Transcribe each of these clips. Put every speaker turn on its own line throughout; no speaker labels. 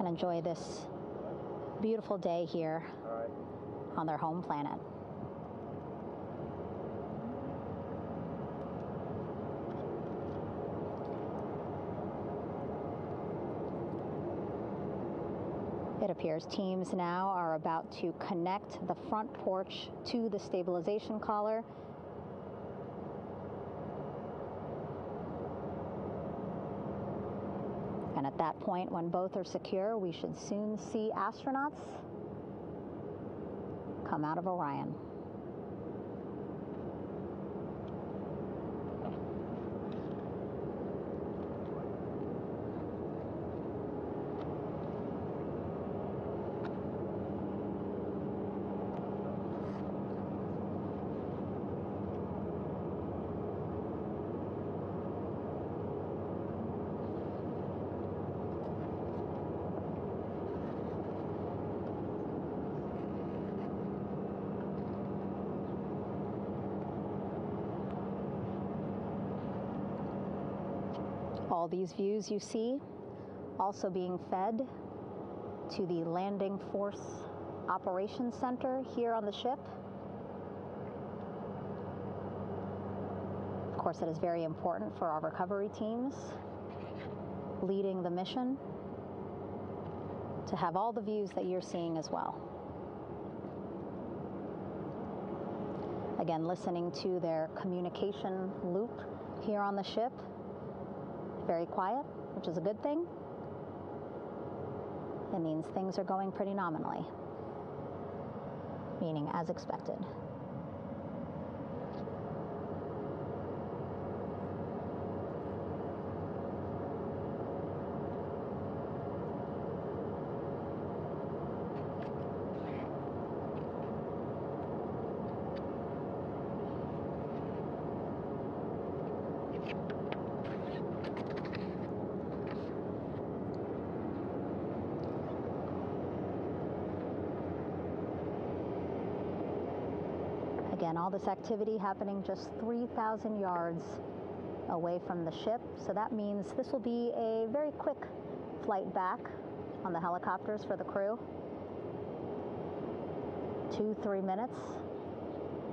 and enjoy this beautiful day here on their home planet. It appears teams now are about to connect the front porch to the stabilization collar. And at that point, when both are secure, we should soon see astronauts come out of Orion. All these views you see also being fed to the Landing Force Operations Center here on the ship. Of course, it is very important for our recovery teams leading the mission to have all the views that you're seeing as well. Again, listening to their communication loop here on the ship. Very quiet, which is a good thing. It means things are going pretty nominally, meaning as expected. Again, all this activity happening just 3,000 yards away from the ship. So that means this will be a very quick flight back on the helicopters for the crew. 2-3 minutes,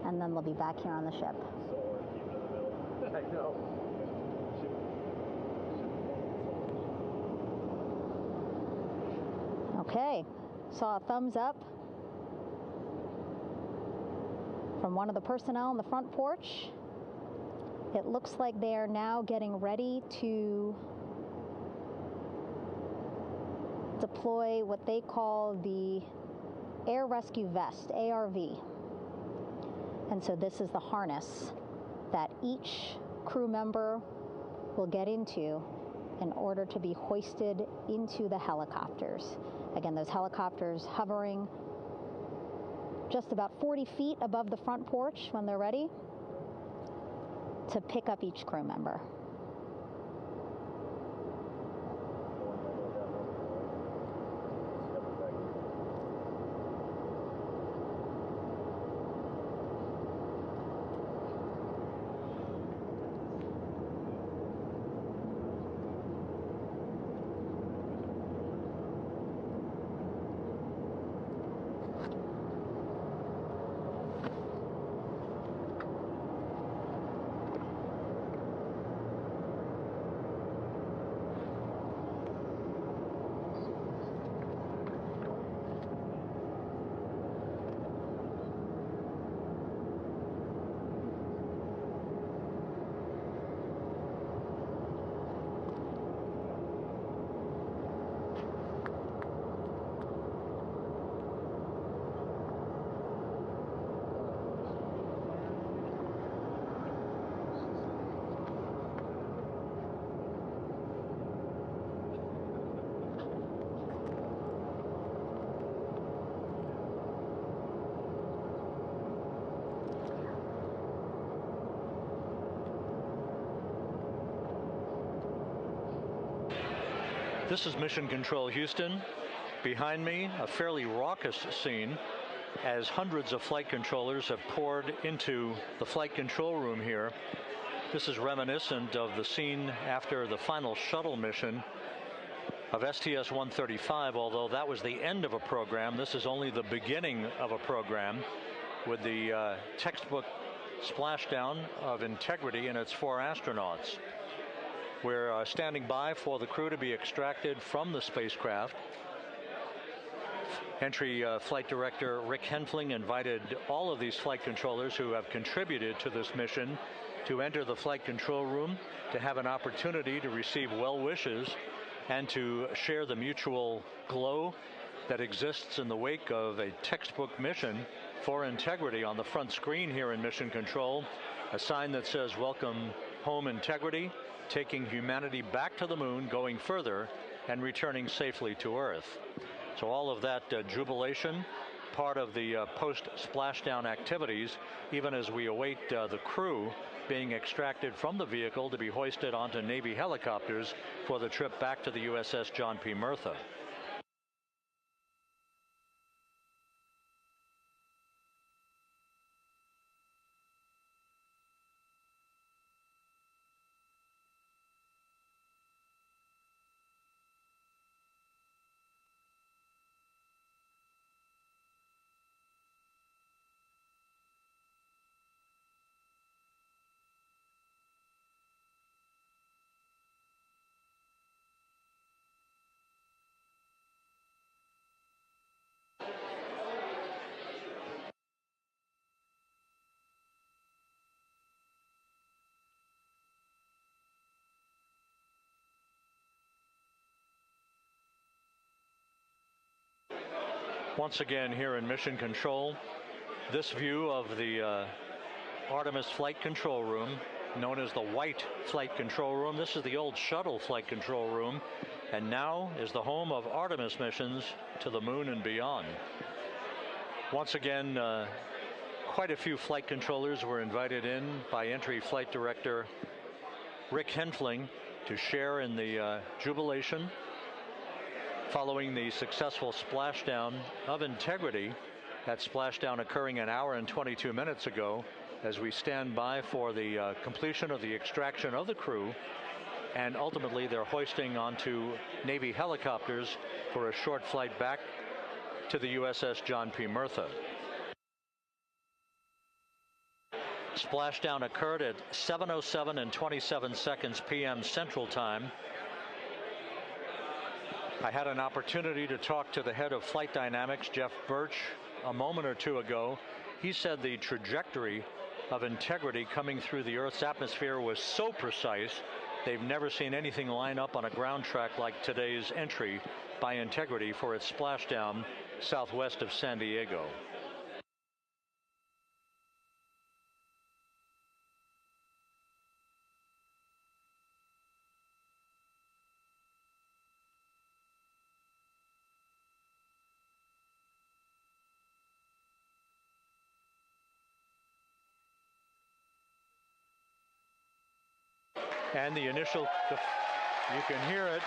and then they'll be back here on the ship.
I know.
Okay, saw a thumbs up from one of the personnel on the front porch. It looks like they are now getting ready to deploy what they call the Air Rescue Vest, ARV. And so this is the harness that each crew member will get into in order to be hoisted into the helicopters. Again, those helicopters hovering just about 40 feet above the front porch when they're ready to pick up each crew member.
This is Mission Control Houston. Behind me, a fairly raucous scene as hundreds of flight controllers have poured into the flight control room here. This is reminiscent of the scene after the final shuttle mission of STS-135, although that was the end of a program. This is only the beginning of a program with the textbook splashdown of Integrity and its 4 astronauts. We're standing by for the crew to be extracted from the spacecraft. Entry Flight Director Rick Henfling invited all of these flight controllers who have contributed to this mission to enter the flight control room, to have an opportunity to receive well wishes and to share the mutual glow that exists in the wake of a textbook mission for Integrity. On the front screen here in Mission Control, a sign that says, "Welcome home, Integrity, taking humanity back to the moon, going further, and returning safely to Earth." So all of that jubilation, part of the post-splashdown activities, even as we await the crew being extracted from the vehicle to be hoisted onto Navy helicopters for the trip back to the USS John P. Murtha. Once again here in Mission Control, this view of the Artemis Flight Control Room, known as the White Flight Control Room. This is the old shuttle flight control room, and now is the home of Artemis missions to the moon and beyond. Once again, quite a few flight controllers were invited in by Entry Flight Director Rick Henfling to share in the jubilation following the successful splashdown of Integrity. That splashdown occurring an hour and 22 minutes ago, as we stand by for the completion of the extraction of the crew, and ultimately they're hoisting onto Navy helicopters for a short flight back to the USS John P. Murtha. Splashdown occurred at 7:07 and 27 seconds p.m. Central Time. I had an opportunity to talk to the head of Flight Dynamics, Jeff Birch, a moment or two ago. He said the trajectory of Integrity coming through the Earth's atmosphere was so precise, they've never seen anything line up on a ground track like today's entry by Integrity for its splashdown southwest of San Diego. And the initial, you can hear it.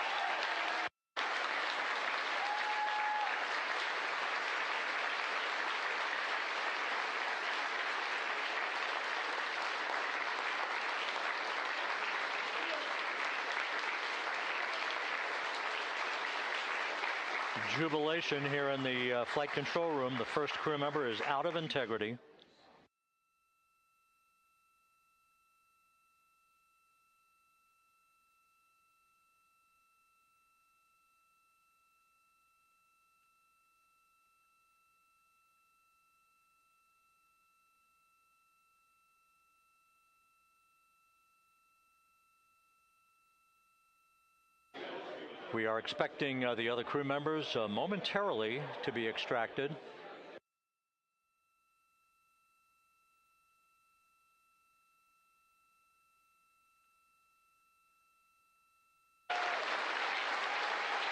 Jubilation here in the flight control room. The first crew member is out of Integrity. We are expecting the other crew members momentarily to be extracted.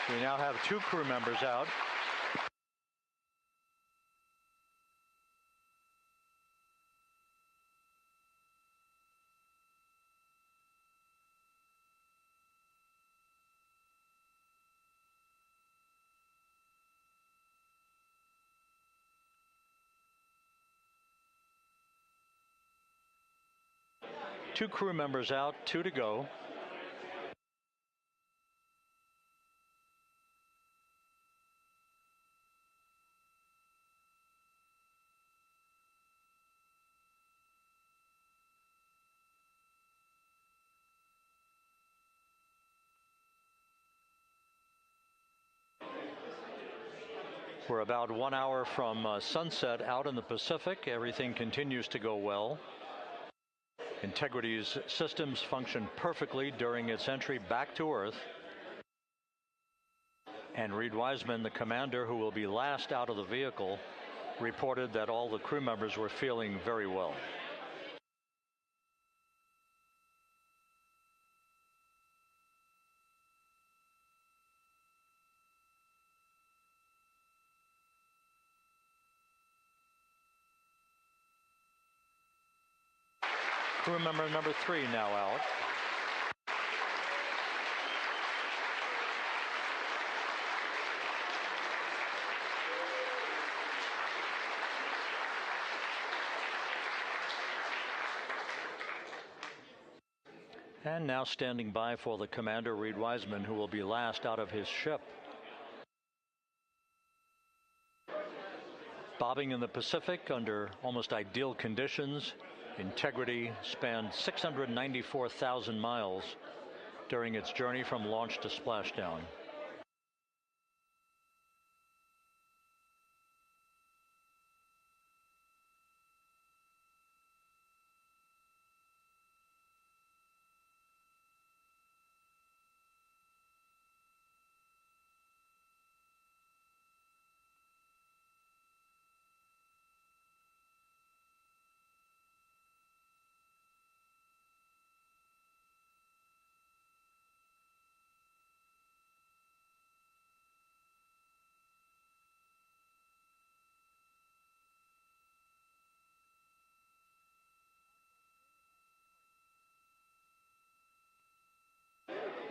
We now have 2 crew members out. Two crew members out, 2 to go. We're about 1 hour from sunset out in the Pacific. Everything continues to go well. Integrity's systems function perfectly during its entry back to Earth. And Reid Wiseman, the commander who will be last out of the vehicle, reported that all the crew members were feeling very well. Crew member number 3 now out. And now standing by for the commander, Reid Wiseman, who will be last out of his ship. Bobbing in the Pacific under almost ideal conditions, Integrity spanned 694,000 miles during its journey from launch to splashdown.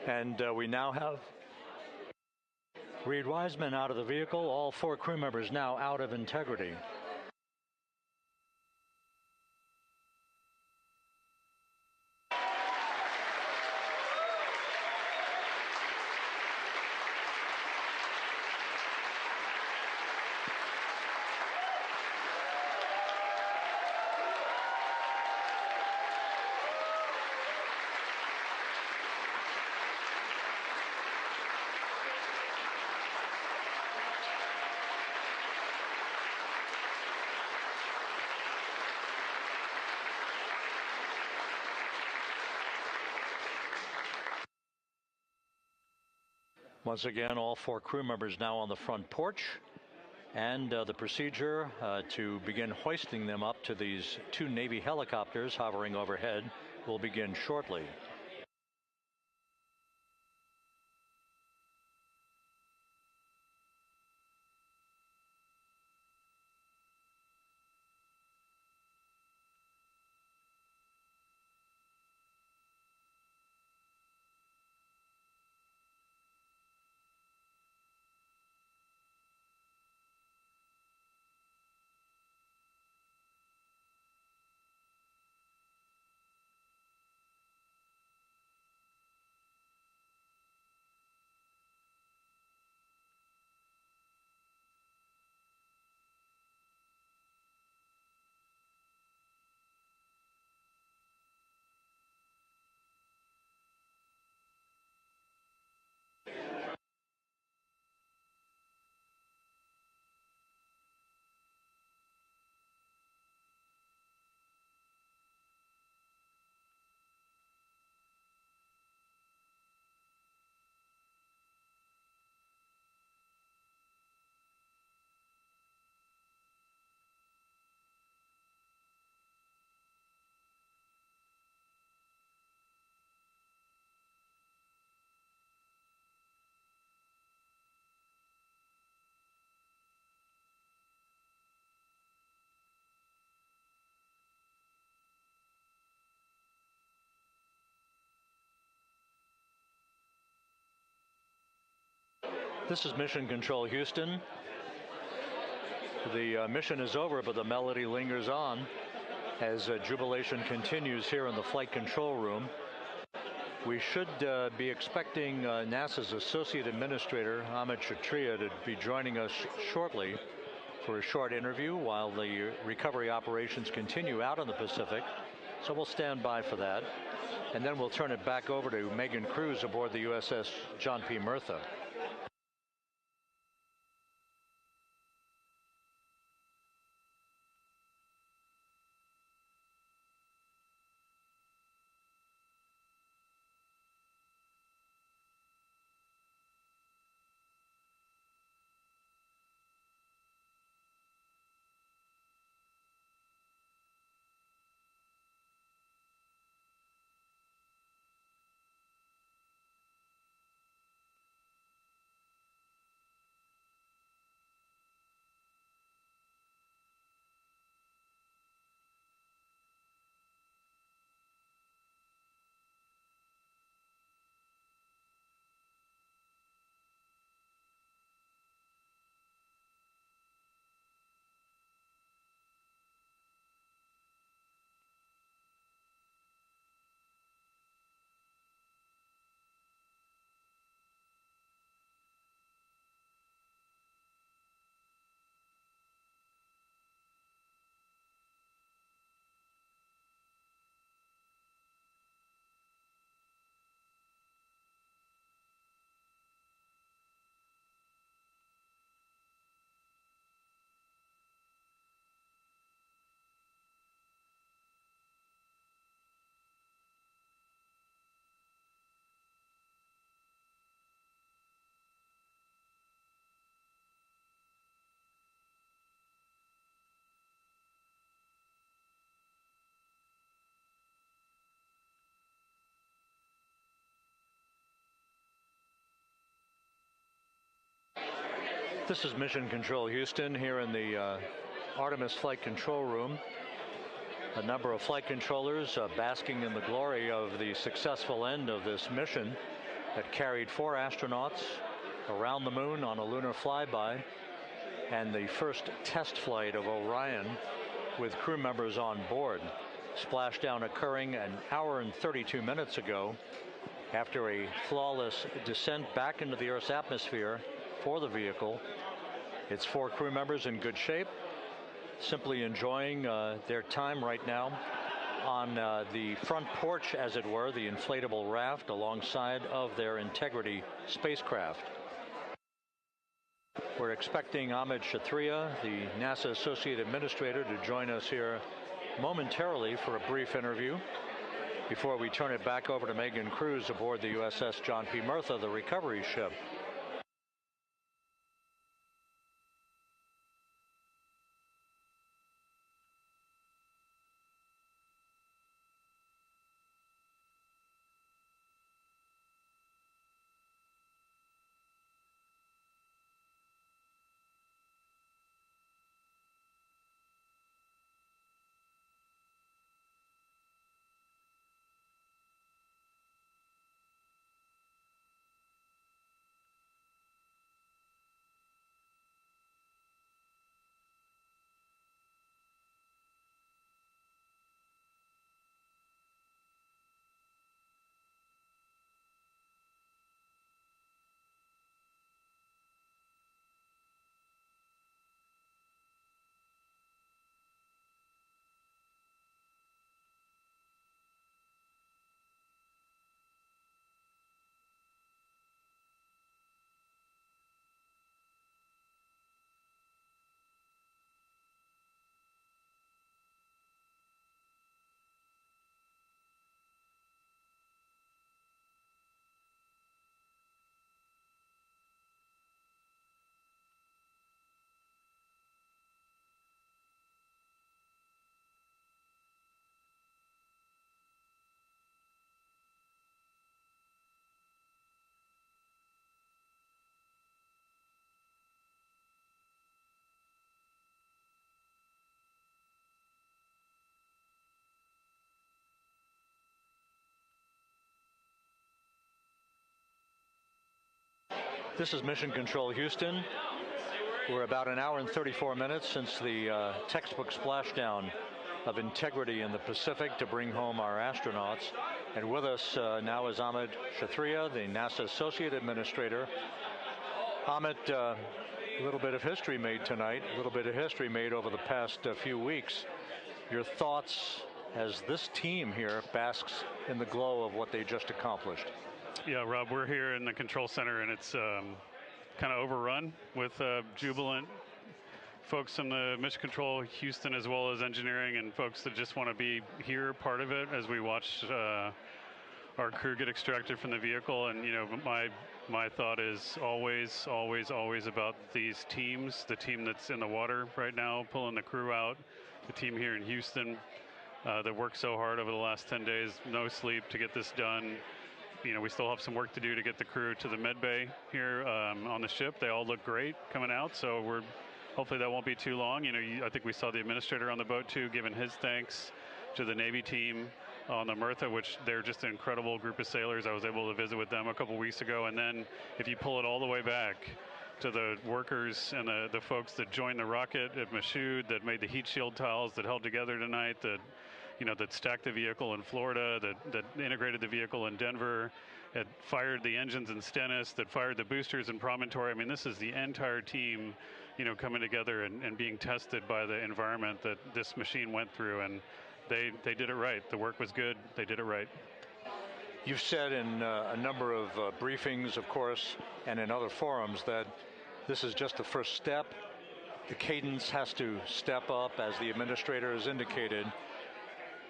And we now have Reid Wiseman out of the vehicle, all 4 crew members now out of Integrity. Once again, all 4 crew members now on the front porch, and the procedure to begin hoisting them up to these 2 Navy helicopters hovering overhead will begin shortly. This is Mission Control Houston. The mission is over, but the melody lingers on as jubilation continues here in the flight control room. We should be expecting NASA's Associate Administrator, Amit Kshatriya, to be joining us shortly for a short interview while the recovery operations continue out in the Pacific. So we'll stand by for that. And then we'll turn it back over to Megan Cruz aboard the USS John P. Murtha. This is Mission Control Houston here in the Artemis Flight Control Room. A number of flight controllers basking in the glory of the successful end of this mission that carried 4 astronauts around the moon on a lunar flyby, and the first test flight of Orion with crew members on board. Splashdown occurring an hour and 32 minutes ago after a flawless descent back into the Earth's atmosphere for the vehicle. Its 4 crew members in good shape, simply enjoying their time right now on the front porch, as it were, the inflatable raft alongside of their Integrity spacecraft. We're expecting Amit Kshatriya, the NASA Associate Administrator, to join us here momentarily for a brief interview before we turn it back over to Megan Cruz aboard the USS John P. Murtha, the recovery ship. This is Mission Control Houston. We're about an hour and 34 minutes since the textbook splashdown of Integrity in the Pacific to bring home our astronauts. And with us now is Amit Kshatriya, the NASA Associate Administrator. Amit, a little bit of history made tonight, a little bit of history made over the past few weeks. Your thoughts as this team here basks in the glow of what they just accomplished?
Yeah, Rob, we're here in the control center, and it's kind of overrun with jubilant folks from the Mission Control Houston, as well as engineering, and folks that just want to be here, part of it, as we watch our crew get extracted from the vehicle. And, you know, my thought is always, always, always about these teams, the team that's in the water right now, pulling the crew out, the team here in Houston that worked so hard over the last 10 days, no sleep to get this done. You know, we still have some work to do to get the crew to the med bay here on the ship. They all look great coming out, so hopefully that won't be too long. You know, I think we saw the administrator on the boat too, giving his thanks to the Navy team on the Murtha, which they're just an incredible group of sailors. I was able to visit with them a couple weeks ago. And then if you pull it all the way back to the workers and the folks that joined the rocket at Michoud, that made the heat shield tiles that held together tonight, that stacked the vehicle in Florida, that integrated the vehicle in Denver, that fired the engines in Stennis, that fired the boosters in Promontory. I mean, this is the entire team, you know, coming together and being tested by the environment that this machine went through, and they did it right. The work was good. They did it right.
You've said in a number of briefings, of course, and in other forums that this is just the first step. The cadence has to step up, as the administrator has indicated.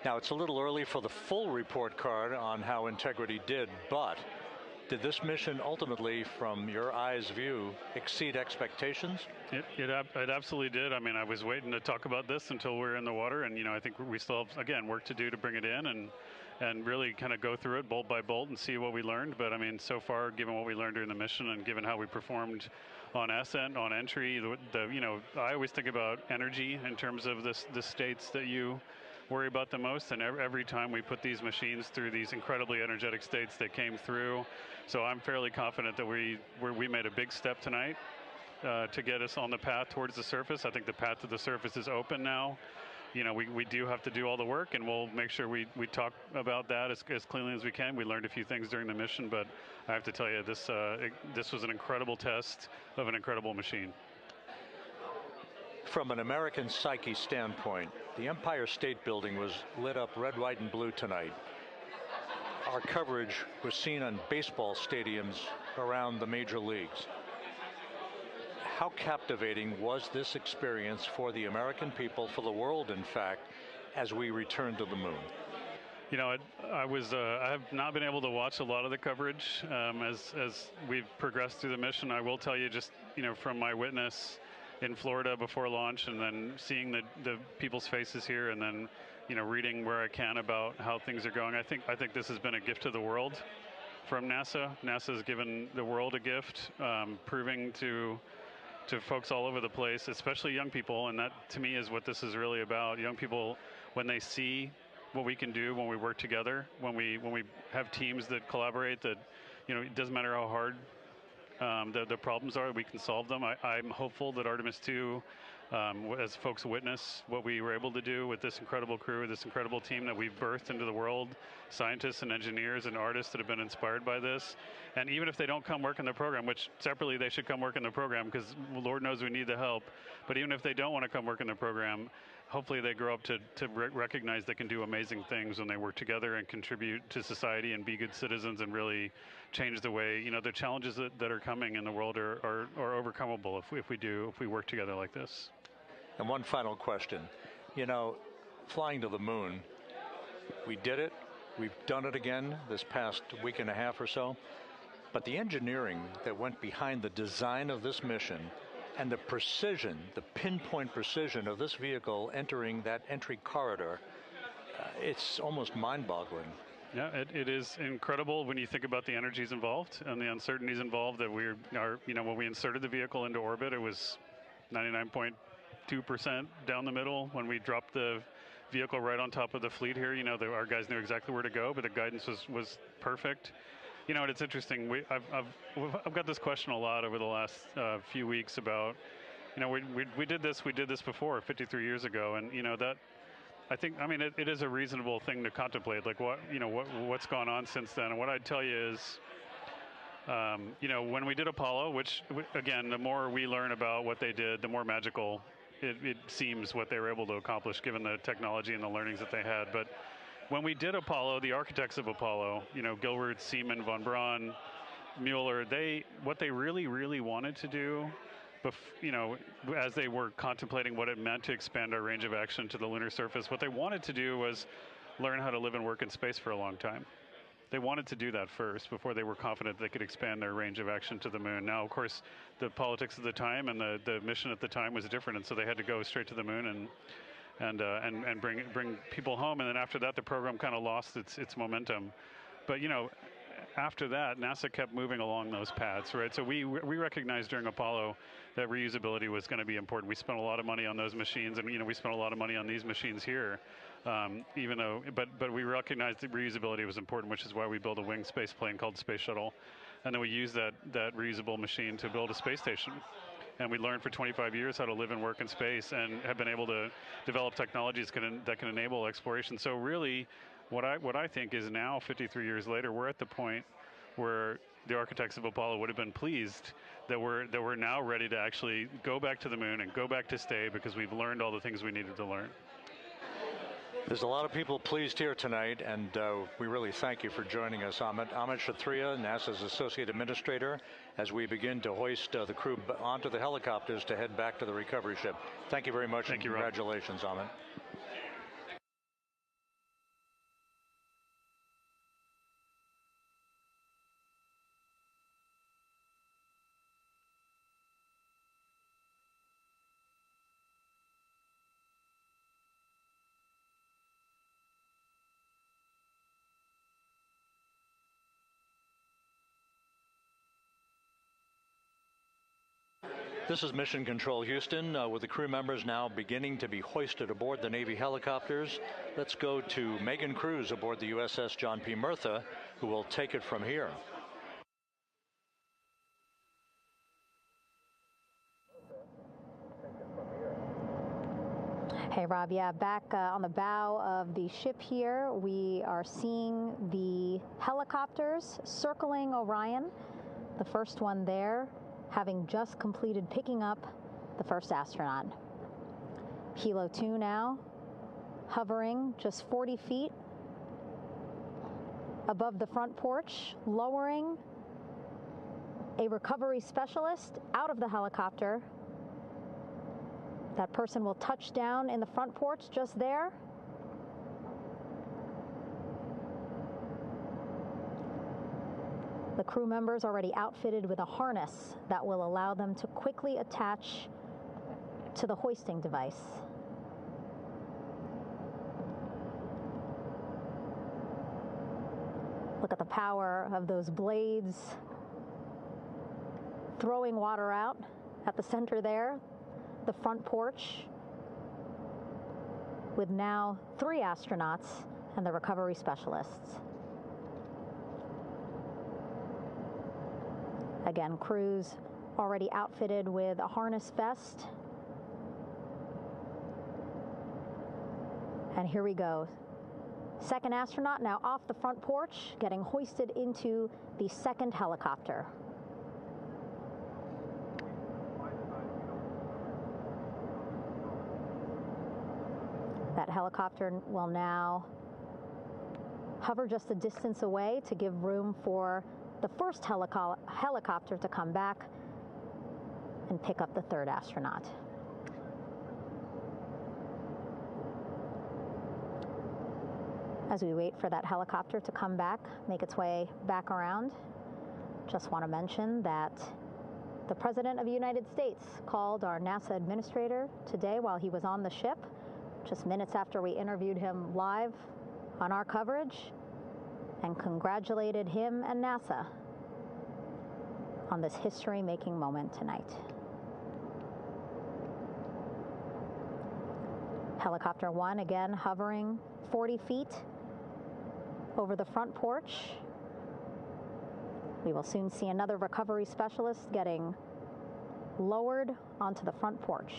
Now, it's a little early for the full report card on how Integrity did, but did this mission ultimately, from your eyes view, exceed expectations?
It absolutely did. I mean, I was waiting to talk about this until we were in the water, and, you know, I think we still have, again, work to do to bring it in, and and really kind of go through it bolt by bolt and see what we learned. But I mean, so far, given what we learned during the mission and given how we performed on ascent, on entry, you know, I always think about energy in terms of the states that you worry about the most, and every time we put these machines through these incredibly energetic states that came through. So I'm fairly confident that we made a big step tonight to get us on the path towards the surface. I think the path to the surface is open now. You know, we do have to do all the work, and we'll make sure we talk about that as cleanly as we can. We learned a few things during the mission, but I have to tell you, this was an incredible test of an incredible machine.
From an American psyche standpoint, the Empire State Building was lit up red, white, and blue tonight. Our coverage was seen on baseball stadiums around the major leagues. How captivating was this experience for the American people, for the world, in fact, as we returned to the moon?
You know, I have not been able to watch a lot of the coverage as we've progressed through the mission. I will tell you, just, you know, from my witness in Florida before launch, and then seeing the people's faces here, and then, you know, reading where I can about how things are going. I think this has been a gift to the world from NASA. NASA has given the world a gift, proving to folks all over the place, especially young people, and that to me is what this is really about. Young people, when they see what we can do when we work together, when we have teams that collaborate, that, you know, it doesn't matter how hard the problems are, we can solve them. I'm hopeful that Artemis II, as folks witness what we were able to do with this incredible crew, this incredible team that we've birthed into the world, scientists and engineers and artists that have been inspired by this. And even if they don't come work in the program, which separately they should come work in the program because Lord knows we need the help, but even if they don't want to come work in the program, hopefully they grow up to recognize they can do amazing things when they work together and contribute to society and be good citizens and really change the way, you know, the challenges that are coming in the world are overcomable if we work together like this.
And one final question. You know, flying to the moon, we did it. We've done it again this past week and a half or so. But the engineering that went behind the design of this mission and the precision, the pinpoint precision of this vehicle entering that entry corridor, it's almost mind-boggling.
Yeah, it is incredible when you think about the energies involved and the uncertainties involved. That you know, when we inserted the vehicle into orbit, it was 99.2% down the middle. When we dropped the vehicle right on top of the fleet here, you know, our guys knew exactly where to go, but the guidance was perfect. You know, and it's interesting. I've got this question a lot over the last few weeks about, you know, we did this before 53 years ago, and you know that. I think, I mean, it is a reasonable thing to contemplate, like what's gone on since then. And what I'd tell you is, you know, when we did Apollo, which again, the more we learn about what they did, the more magical it seems what they were able to accomplish given the technology and the learnings that they had. But when we did Apollo, the architects of Apollo, you know, Gilbert, Seaman, von Braun, Mueller, what they really, really wanted to do, you know, as they were contemplating what it meant to expand our range of action to the lunar surface, what they wanted to do was learn how to live and work in space for a long time. They wanted to do that first before they were confident they could expand their range of action to the moon. Now, of course, the politics of the time and the mission at the time was different, and so they had to go straight to the moon and bring people home. And then after that, the program kind of lost its momentum. But you know, after that, NASA kept moving along those paths, right? So we recognized during Apollo that reusability was going to be important. We spent a lot of money on those machines, and you know, we spent a lot of money on these machines here. Even though, but we recognized that reusability was important, which is why we built a winged space plane called Space Shuttle, and then we used that reusable machine to build a space station. And we learned for 25 years how to live and work in space, and have been able to develop technologies that can enable exploration. So really, what I think is now, 53 years later, we're at the point where the architects of Apollo would have been pleased that we're now ready to actually go back to the moon and go back to stay, because we've learned all the things we needed to learn.
There's a lot of people pleased here tonight, and we really thank you for joining us, Amit. Amit Kshatriya, NASA's Associate Administrator, as we begin to hoist the crew onto the helicopters to head back to the recovery ship. Thank you very much.
Thank you, Rob.
Congratulations, Amit. This is Mission Control Houston, with the crew members now beginning to be hoisted aboard the Navy helicopters. Let's go to Megan Cruz aboard the USS John P. Murtha, who will take it from here.
Hey, Rob, yeah, back on the bow of the ship here, we are seeing the helicopters circling Orion. The first one there having just completed picking up the first astronaut. Helo 2 now hovering just 40 feet above the front porch, lowering a recovery specialist out of the helicopter. That person will touch down in the front porch just there. The crew members already outfitted with a harness that will allow them to quickly attach to the hoisting device. Look at the power of those blades throwing water out at the center there. The front porch with now 3 astronauts and the recovery specialists. Again, crews already outfitted with a harness vest. And here we go. Second astronaut now off the front porch, getting hoisted into the second helicopter. That helicopter will now hover just a distance away to give room for the first helicopter to come back and pick up the third astronaut. As we wait for that helicopter to come back, make its way back around, just want to mention that the President of the United States called our NASA administrator today while he was on the ship, just minutes after we interviewed him live on our coverage, and congratulated him and NASA on this history-making moment tonight. Helicopter 1 again hovering 40 feet over the front porch. We will soon see another recovery specialist getting lowered onto the front porch.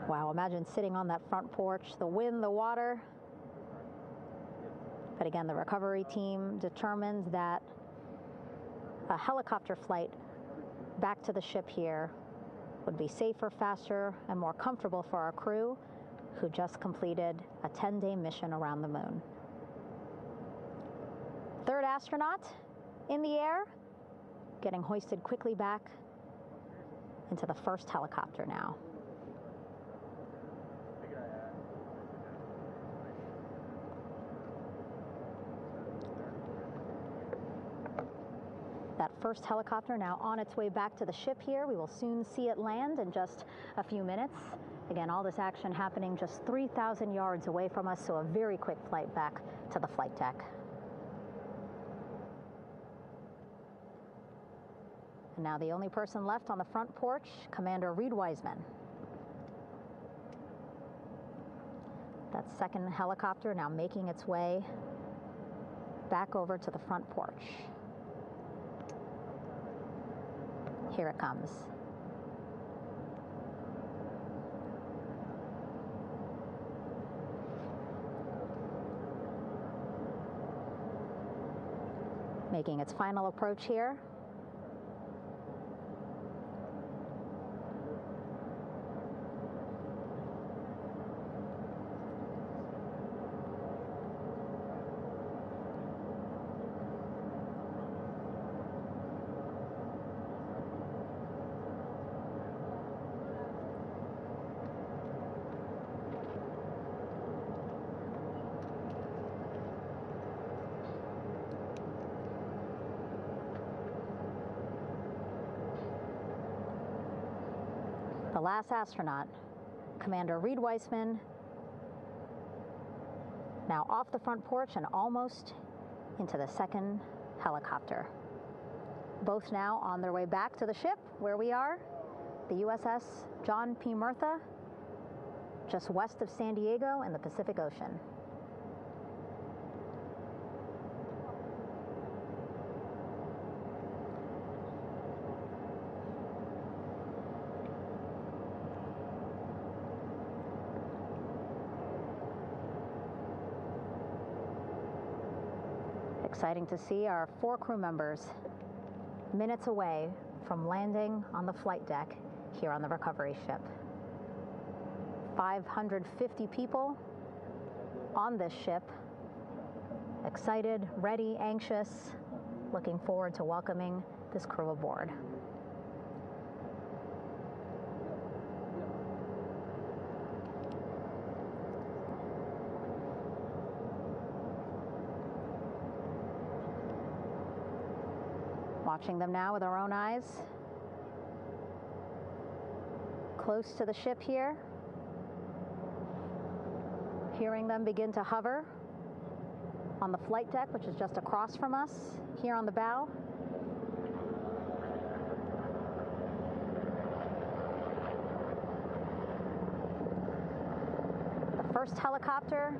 Wow, imagine sitting on that front porch, the wind, the water. But again, the recovery team determined that a helicopter flight back to the ship here would be safer, faster, and more comfortable for our crew, who just completed a 10-day mission around the moon. Third astronaut in the air, getting hoisted quickly back into the first helicopter now. That first helicopter now on its way back to the ship here. We will soon see it land in just a few minutes. Again, all this action happening just 3,000 yards away from us, so a very quick flight back to the flight deck. And now the only person left on the front porch, Commander Reid Wiseman. That second helicopter now making its way back over to the front porch. Here it comes. Making its final approach here. The last astronaut, Commander Reid Wiseman, now off the front porch and almost into the second helicopter. both now on their way back to the ship where we are, the USS John P. Murtha, just west of San Diego in the Pacific Ocean. Exciting to see our 4 crew members minutes away from landing on the flight deck here on the recovery ship. 550 people on this ship, excited, ready, anxious, looking forward to welcoming this crew aboard. Watching them now with our own eyes. Close to the ship here. Hearing them begin to hover on the flight deck, which is just across from us, here on the bow. The first helicopter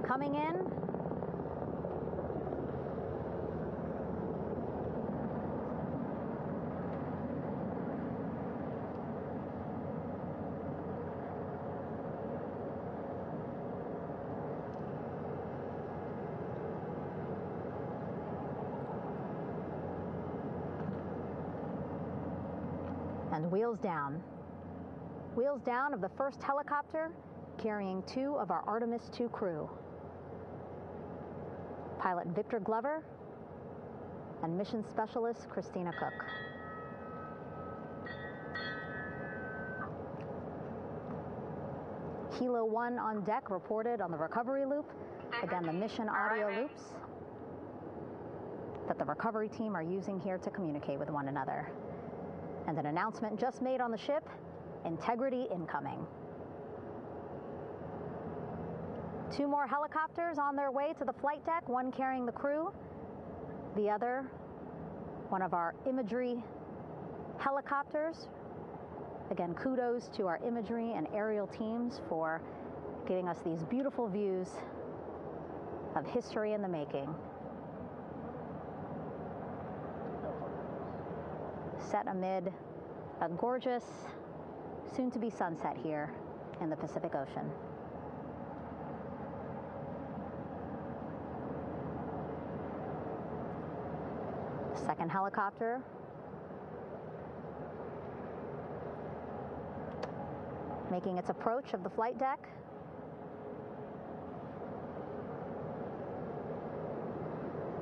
coming in. And wheels down. Wheels down of the first helicopter carrying 2 of our Artemis II crew. Pilot Victor Glover and mission specialist Christina Koch. Helo 1 on deck reported on the recovery loop. Again, the mission audio loops that the recovery team are using here to communicate with one another. And an announcement just made on the ship, integrity incoming. 2 more helicopters on their way to the flight deck, one carrying the crew, the other, one of our imagery helicopters. Again, kudos to our imagery and aerial teams for giving us these beautiful views of history in the making. Set amid a gorgeous, soon-to-be sunset here in the Pacific Ocean. Second helicopter making its approach of the flight deck.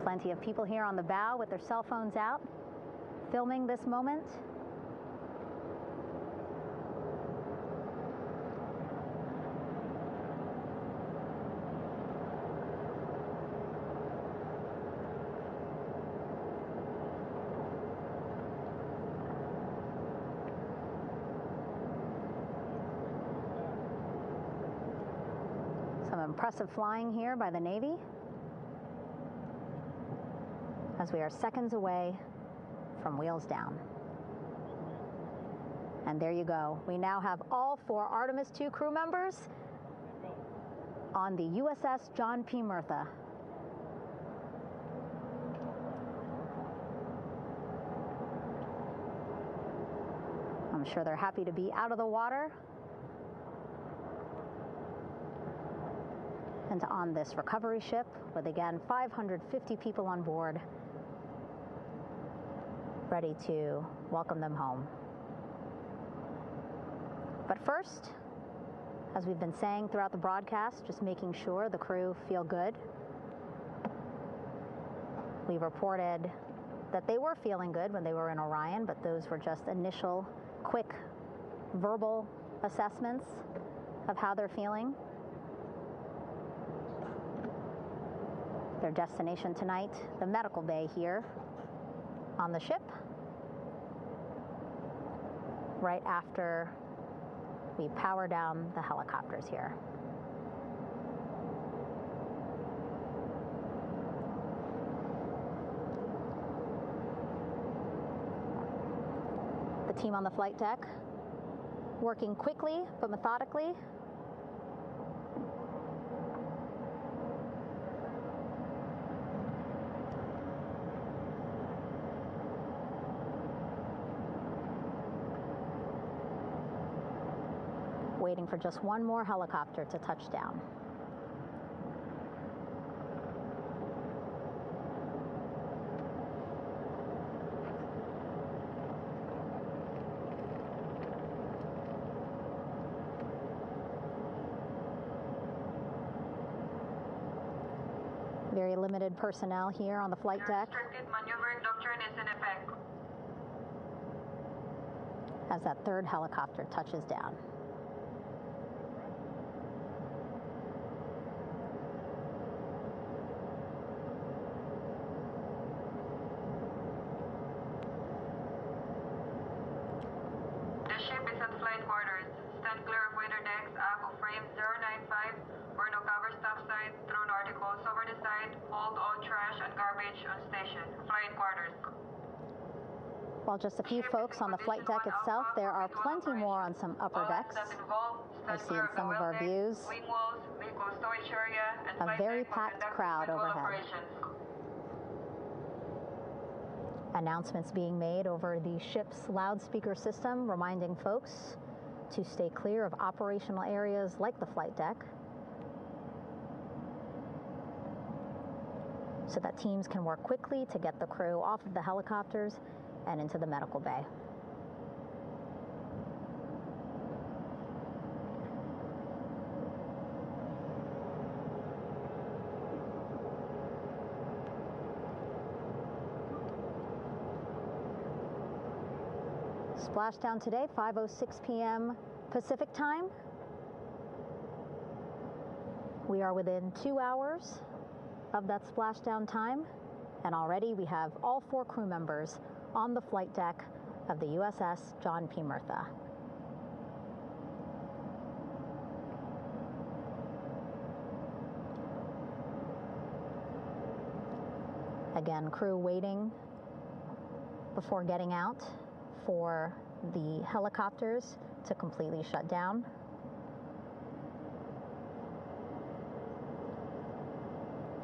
Plenty of people here on the bow with their cell phones out, filming this moment. Some impressive flying here by the Navy as we are seconds away from wheels down. And there you go. We now have all 4 Artemis II crew members on the USS John P. Murtha. I'm sure they're happy to be out of the water and on this recovery ship with, again, 550 people on board, ready to welcome them home. But first, as we've been saying throughout the broadcast, just making sure the crew feel good. We reported that they were feeling good when they were in Orion, but those were just initial, quick, verbal assessments of how they're feeling. Their destination tonight, the medical bay here on the ship, right after we power down the helicopters here. Team on the flight deck, working quickly but methodically. Waiting for just one more helicopter to touch down. Very limited personnel here on the flight deck.
Restricted maneuver doctrine is in effect.
As that third helicopter touches down.
The ship is at flight quarters. Stand clear of waiter decks, aft of frame 095. Burn no cover stop side, throw no articles over the side, hold all trash and garbage on station. Flight quarters.
While just a few folks on the flight deck itself, there are plenty more on some upper decks. I see in some of our views a very packed crowd overhead. Announcements being made over the ship's loudspeaker system, reminding folks to stay clear of operational areas like the flight deck, so that teams can work quickly to get the crew off of the helicopters and into the medical bay. Splashdown today, 5:06 p.m. Pacific time. We are within 2 hours of that splashdown time, and already we have all 4 crew members on the flight deck of the USS John P. Murtha. Again, crew waiting before getting out for the helicopters to completely shut down.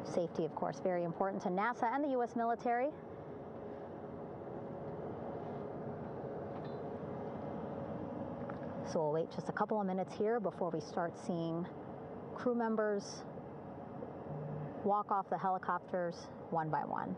Safety, of course, very important to NASA and the U.S. military. So we'll wait just a couple of minutes here before we start seeing crew members walk off the helicopters one by one.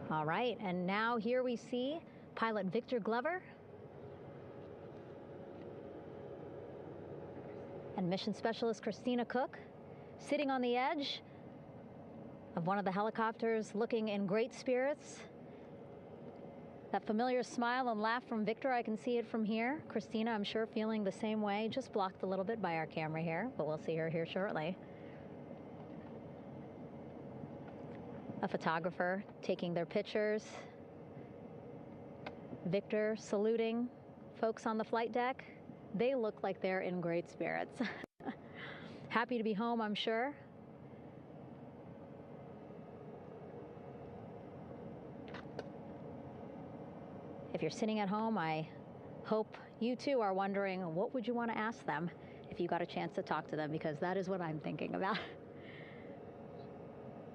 All right, and now here we see pilot Victor Glover and mission specialist Christina Koch sitting on the edge of one of the helicopters, looking in great spirits. That familiar smile and laugh from Victor, I can see it from here. Christina, I'm sure, feeling the same way, just blocked a little bit by our camera here, but we'll see her here shortly. a photographer taking their pictures. Victor saluting folks on the flight deck. They look like they're in great spirits. Happy to be home, I'm sure. If you're sitting at home, I hope you too are wondering, what would you want to ask them if you got a chance to talk to them? Because that is what I'm thinking about.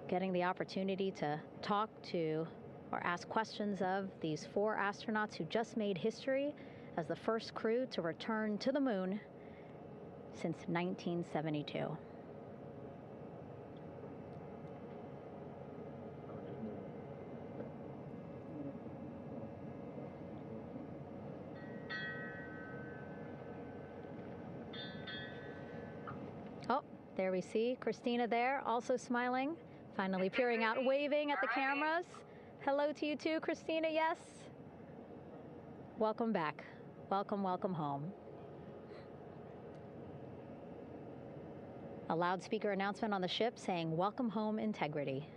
Getting the opportunity to talk to or ask questions of these 4 astronauts who just made history as the first crew to return to the moon since 1972. Oh, there we see Christina there, also smiling, finally peering out, waving at the cameras. Hello to you too, Christina, yes. Welcome back. Welcome, welcome home. A loudspeaker announcement on the ship saying, "Welcome home, Integrity."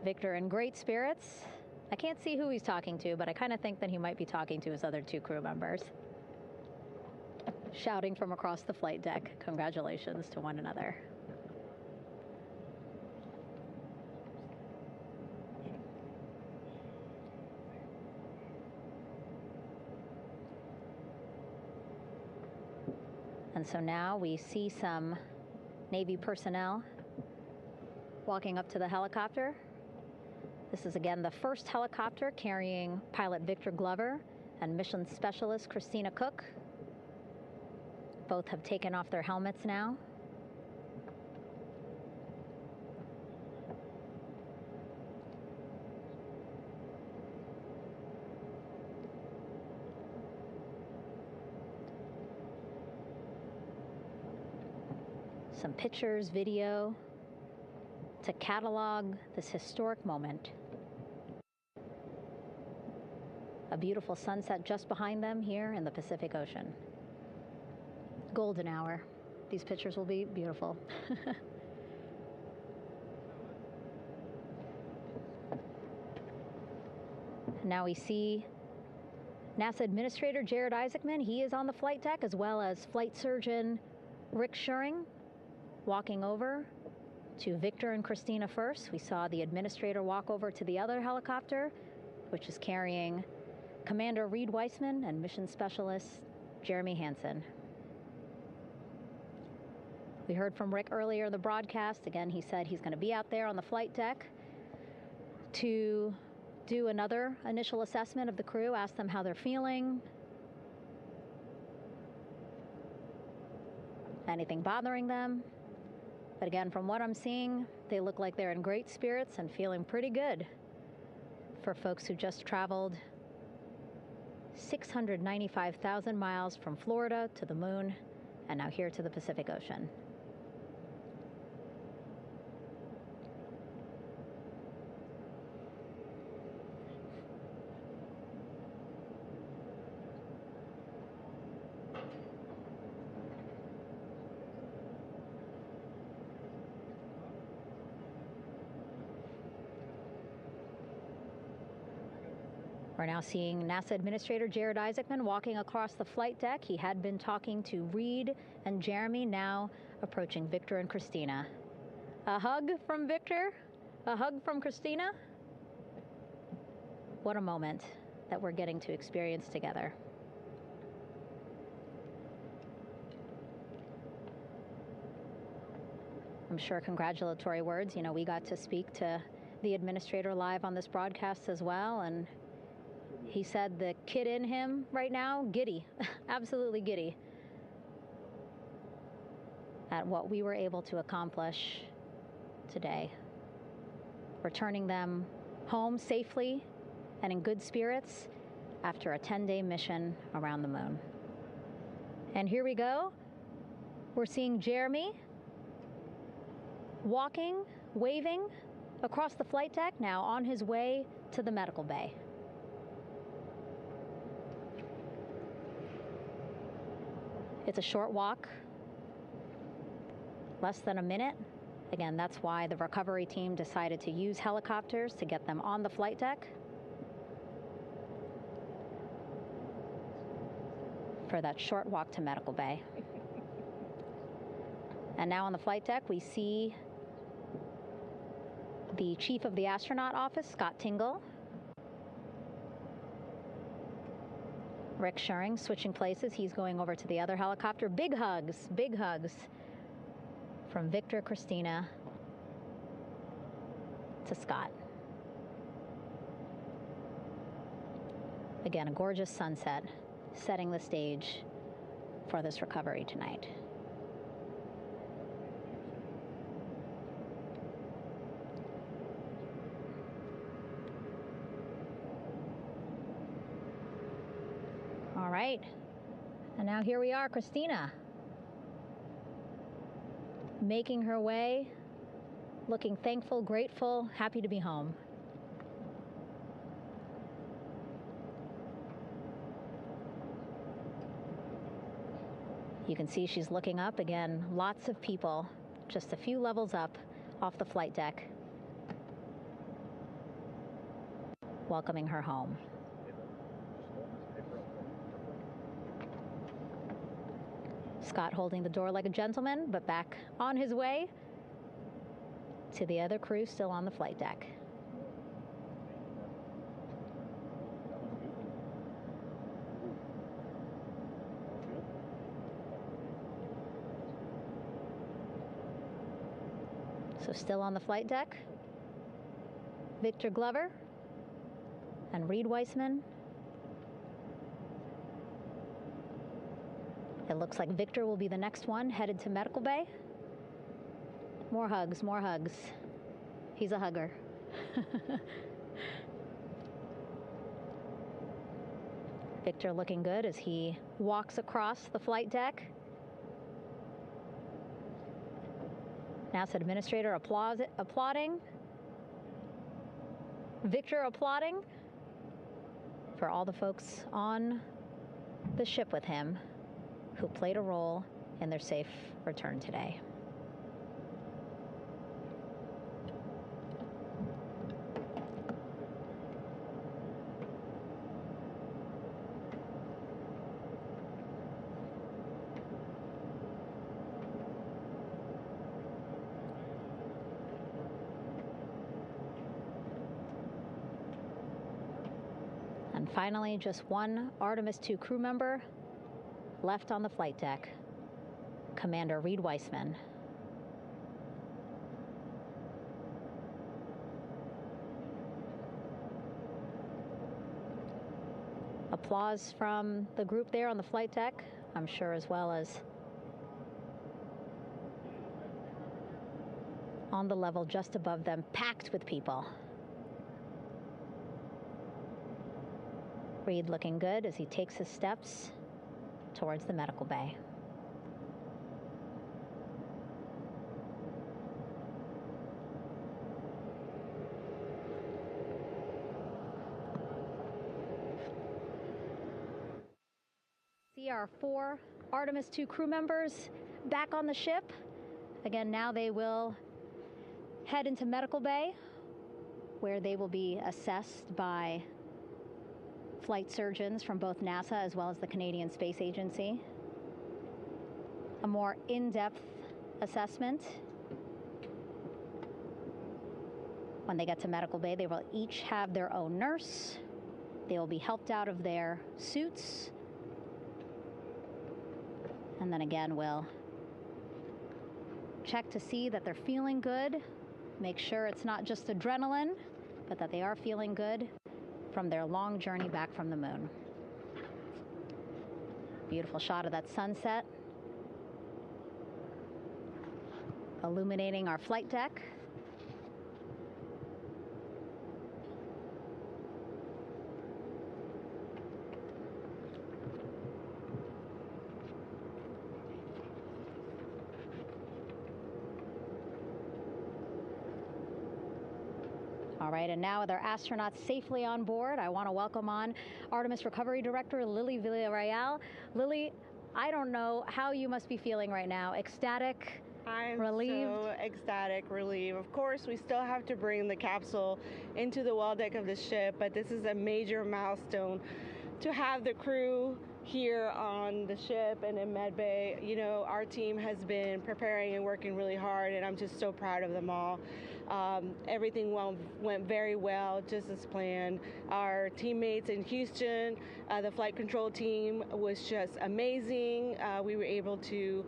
Victor in great spirits. I can't see who he's talking to, but I kind of think that he might be talking to his other 2 crew members. Shouting from across the flight deck, congratulations to one another. And so now we see some Navy personnel walking up to the helicopter. This is again the first helicopter carrying pilot Victor Glover and mission specialist Christina Koch. Both have taken off their helmets now. Some pictures, video to catalog this historic moment. A beautiful sunset just behind them here in the Pacific Ocean. Golden hour. These pictures will be beautiful. Now we see NASA Administrator Jared Isaacman. He is on the flight deck, as well as flight surgeon Rick Schuring walking over to Victor and Christina first. We saw the administrator walk over to the other helicopter, which is carrying Commander Reid Wiseman and mission specialist Jeremy Hansen. We heard from Rick earlier in the broadcast. Again, he said he's going to be out there on the flight deck to do another initial assessment of the crew, ask them how they're feeling, anything bothering them. But again, from what I'm seeing, they look like they're in great spirits and feeling pretty good for folks who just traveled 695,000 miles from Florida to the moon and now here to the Pacific Ocean. We're now seeing NASA Administrator Jared Isaacman walking across the flight deck. He had been talking to Reid and Jeremy, now approaching Victor and Christina. A hug from Victor, a hug from Christina. What a moment that we're getting to experience together. I'm sure congratulatory words. You know, we got to speak to the administrator live on this broadcast as well, and he said the kid in him right now, giddy, absolutely giddy at what we were able to accomplish today. Returning them home safely and in good spirits after a 10-day mission around the moon. And here we go. We're seeing Jeremy walking, waving across the flight deck, now on his way to the medical bay. It's a short walk, less than a minute. Again, that's why the recovery team decided to use helicopters to get them on the flight deck for that short walk to medical bay. And now on the flight deck, we see the chief of the astronaut office, Scott Tingle. Rick Schuring switching places. He's going over to the other helicopter. Big hugs from Victor, Christina to Scott. Again, a gorgeous sunset setting the stage for this recovery tonight. All right, and now here we are, Christina, making her way, looking thankful, grateful, happy to be home. You can see she's looking up. Again, lots of people, just a few levels up off the flight deck, welcoming her home. Scott holding the door like a gentleman, but back on his way to the other crew still on the flight deck. So still on the flight deck, Victor Glover and Reid Wiseman. It looks like Victor will be the next one headed to medical bay. More hugs, more hugs. He's a hugger. Victor looking good as he walks across the flight deck. NASA administrator applauding. Victor applauding for all the folks on the ship with him who played a role in their safe return today. And finally, just one Artemis II crew member left on the flight deck, Commander Reid Wiseman. Applause from the group there on the flight deck, I'm sure, as well as on the level just above them, packed with people. Reid looking good as he takes his steps towards the medical bay. See our 4 Artemis II crew members back on the ship. Again, now they will head into medical bay, where they will be assessed by flight surgeons from both NASA as well as the Canadian Space Agency. A more in-depth assessment. When they get to medical bay, they will each have their own nurse. They will be helped out of their suits. And then again, we'll check to see that they're feeling good. Make sure it's not just adrenaline, but that they are feeling good from their long journey back from the moon. Beautiful shot of that sunset, illuminating our flight deck. All right, and now with our astronauts safely on board, I want to welcome on Artemis Recovery Director Lily Villarreal. Lily, I don't know how you must be feeling right now. Ecstatic?
I'm
relieved?
so ecstatic, relieved. Of course, we still have to bring the capsule into the well deck of the ship, but this is a major milestone to have the crew here on the ship and in Med Bay. You know, our team has been preparing and working really hard, and I'm just so proud of them all. Everything went very well, just as planned. Our teammates in Houston, the flight control team was just amazing. We were able to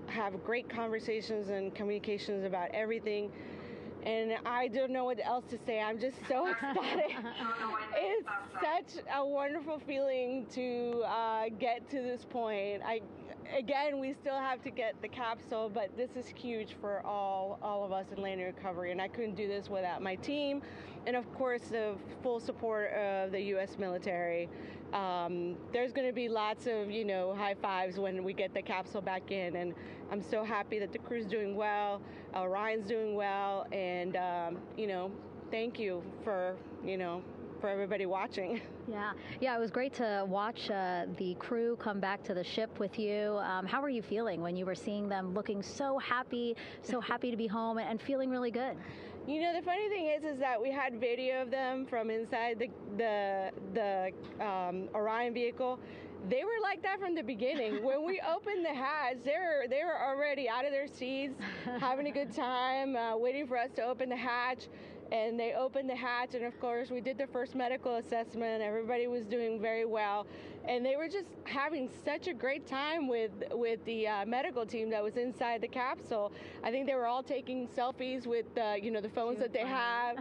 have great conversations and communications about everything. And I don't know what else to say. I'm just so ecstatic. It's such a wonderful feeling to get to this point. Again, we still have to get the capsule, but this is huge for all of us in landing recovery. And I couldn't do this without my team, and of course the full support of the U.S. military. There's going to be lots of, you know, high fives when we get the capsule back in, and I'm so happy that the crew's doing well, Orion's doing well, and you know, thank you for, you know, for everybody watching.
Yeah, it was great to watch the crew come back to the ship with you. How were you feeling when you were seeing them looking so happy to be home and feeling really good?
You know, the funny thing is that we had video of them from inside the Orion vehicle. They were like that from the beginning. When we opened the hatch, they were already out of their seats, having a good time, waiting for us to open the hatch. And they opened the hatch, and of course we did the first medical assessment. Everybody was doing very well, and they were just having such a great time with the medical team that was inside the capsule. I think they were all taking selfies with you know, the phones that they have,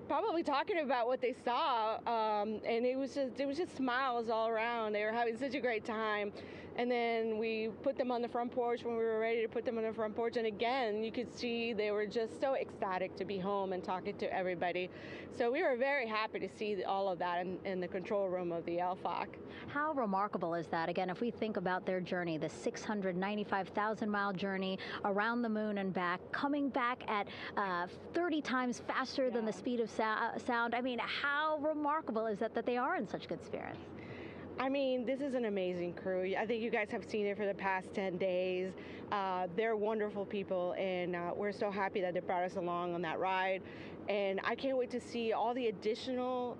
probably talking about what they saw, and it was just smiles all around. They were having such a great time. And then we put them on the front porch when we were ready to put them on the front porch. And again, you could see they were just so ecstatic to be home and talking to everybody. So we were very happy to see all of that in the control room of the LFOC.
How remarkable is that? Again, if we think about their journey, the 695,000-mile journey around the moon and back, coming back at 30 times faster than the speed of sound. I mean, how remarkable is that they are in such good spirits?
I mean, this is an amazing crew. I think you guys have seen it for the past 10 days. They're wonderful people, and we're so happy that they brought us along on that ride. And I can't wait to see all the additional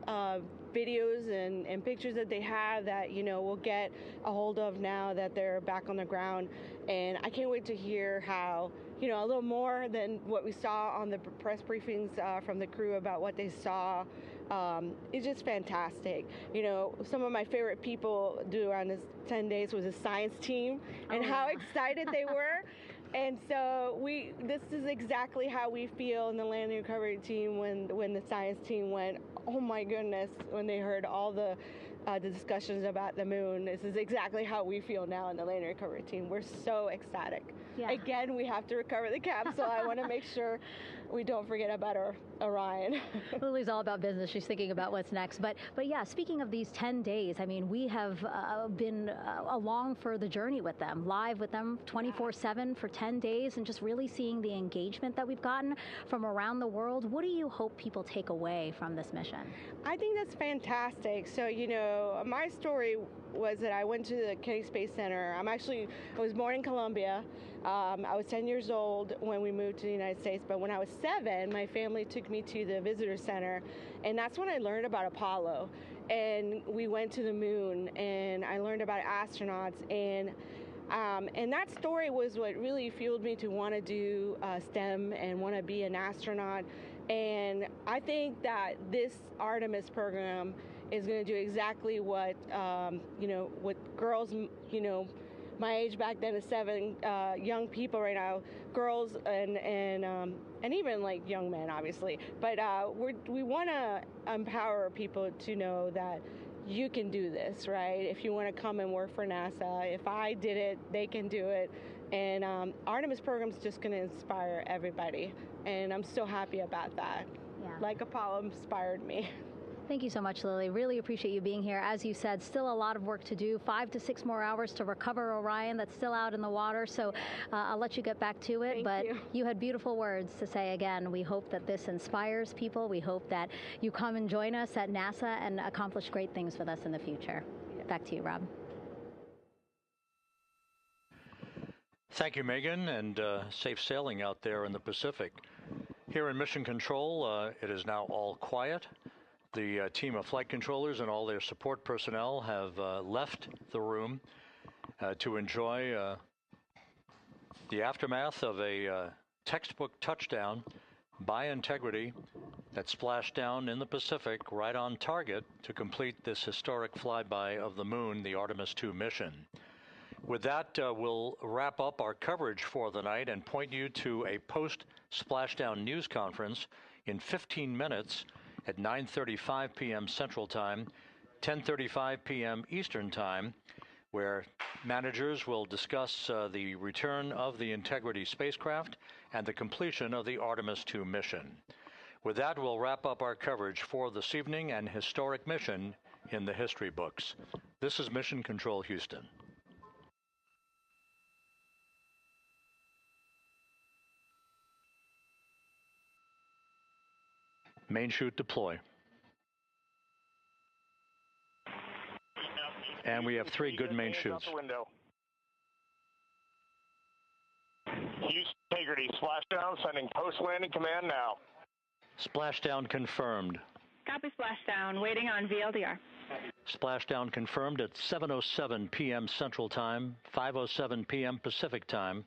videos and pictures that they have that, you know, we'll get a hold of now that they're back on the ground. And I can't wait to hear how, you know, a little more than what we saw on the press briefings from the crew about what they saw. It's just fantastic. You know, some of my favorite people during this 10 days was the science team and how excited they were. And so this is exactly how we feel in the landing recovery team when the science team went, oh my goodness, when they heard all the discussions about the moon. This is exactly how we feel now in the landing recovery team. We're so ecstatic. Yeah. Again, we have to recover the capsule. I want to make sure we don't forget about our Orion.
Lily's all about business. She's thinking about what's next. But yeah, speaking of these 10 days, I mean, we have been along for the journey with them, live with them 24/7 for 10 days, and just really seeing the engagement that we've gotten from around the world. What do you hope people take away from this mission?
I think that's fantastic. So, you know, my story was that I went to the Kennedy Space Center. I was born in Colombia. I was 10 years old when we moved to the United States, but when I was 7, my family took me to the visitor center, and that's when I learned about Apollo. And we went to the moon, and I learned about astronauts, and that story was what really fueled me to want to do STEM and want to be an astronaut. And I think that this Artemis program is going to do exactly what, you know, what girls, you know, my age back then is 7, young people right now, girls and even like young men, obviously. But we want to empower people to know that you can do this, right? If you want to come and work for NASA, if I did it, they can do it. And Artemis program is just going to inspire everybody. And I'm so happy about that.
Yeah.
Like Apollo inspired me.
Thank you so much, Lily. Really appreciate you being here. As you said, still a lot of work to do. 5 to 6 more hours to recover Orion that's still out in the water. So I'll let you get back to it. But you had beautiful words to say again. We hope that this inspires people. We hope that you come and join us at NASA and accomplish great things with us in the future. Back to you, Rob.
Thank you, Megan, and safe sailing out there in the Pacific. Here in Mission Control, it is now all quiet. The team of flight controllers and all their support personnel have left the room to enjoy the aftermath of a textbook touchdown by Integrity that splashed down in the Pacific right on target to complete this historic flyby of the moon, the Artemis II mission. With that, we'll wrap up our coverage for the night and point you to a post-splashdown news conference in 15 minutes at 9:35 p.m. Central Time, 10:35 p.m. Eastern Time, where managers will discuss the return of the Integrity spacecraft and the completion of the Artemis II mission. With that, we'll wrap up our coverage for this evening and historic mission in the history books. This is Mission Control Houston. Main chute deploy. And we have 3 good main chutes.
Houston Integrity, splashdown, sending post-landing command now.
Splashdown confirmed.
Copy splashdown, waiting on VLDR.
Splashdown confirmed at 7:07 p.m. Central Time, 5:07 p.m. Pacific Time.